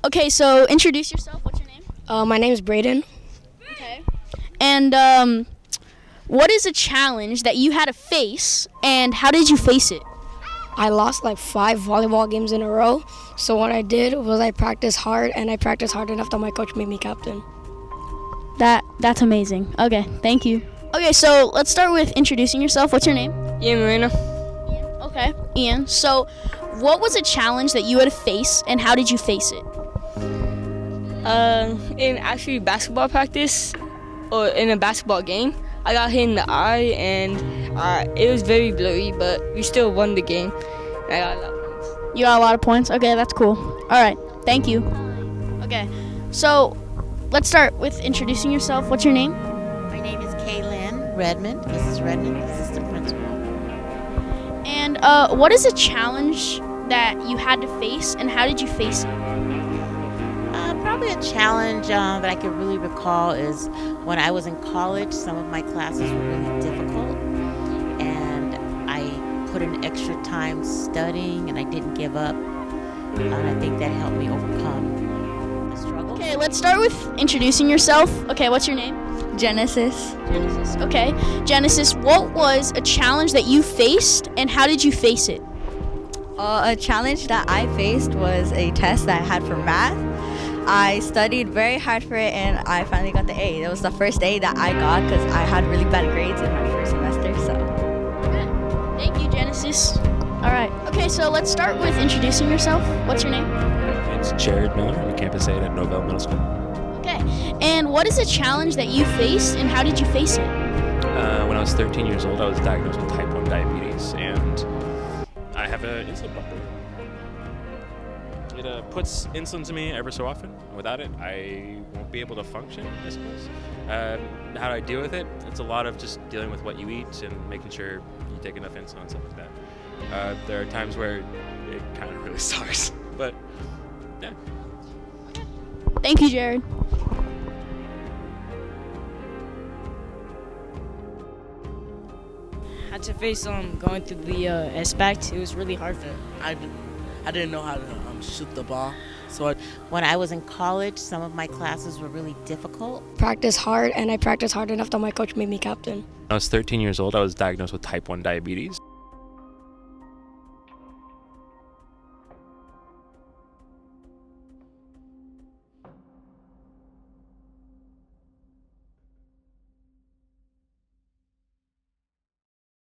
Okay, so introduce yourself. What's your name? My name is Braden. Okay. And what is a challenge that you had to face, and how did you face it? I lost like 5 volleyball games in a row. So what I did was I practiced hard, and I practiced hard enough that my coach made me captain. That's amazing. Okay, thank you. Okay, so let's start with introducing yourself. What's your name? Ian Marina. Ian. Okay, Ian. So what was a challenge that you had to face, and how did you face it? In actually basketball practice, or in a basketball game, I got hit in the eye, and it was very blurry, but we still won the game. And I got a lot of points. You got a lot of points? Okay, that's cool. All right, thank you. Okay, so let's start with introducing yourself. What's your name? My name is Kaylin Redmond, Mrs. Redmond, assistant principal. And what is a challenge that you had to face, and how did you face it? Probably a challenge that I could really recall is when I was in college, some of my classes were really difficult, and I put in extra time studying, and I didn't give up. And I think that helped me overcome the struggle. Okay, let's start with introducing yourself. Okay, what's your name? Genesis. Genesis. Okay, Genesis, what was a challenge that you faced, and how did you face it? A challenge that I faced was a test that I had for math. I studied very hard for it, and I finally got the A. It was the first A that I got because I had really bad grades in my first semester. So. Okay. Thank you, Genesis. All right. Okay, so let's start with introducing yourself. What's your name? It's Jared Miller. I'm a campus aide at Novell Middle School. Okay. And what is a challenge that you faced, and how did you face it? When I was 13 years old, I was diagnosed with type 1 diabetes, and I have an insulin pump. It puts insulin to me ever so often. Without it, I won't be able to function, I suppose. How do I deal with it? It's a lot of just dealing with what you eat and making sure you take enough insulin and stuff like that. There are times where it kind of really sucks, but yeah. Thank you, Jared. Had to face going through the SPACT. It was really hard for me. I didn't know how to shoot the ball. So When I was in college, some of my classes were really difficult. Practiced hard, and I practiced hard enough that my coach made me captain. When I was 13 years old, I was diagnosed with type 1 diabetes.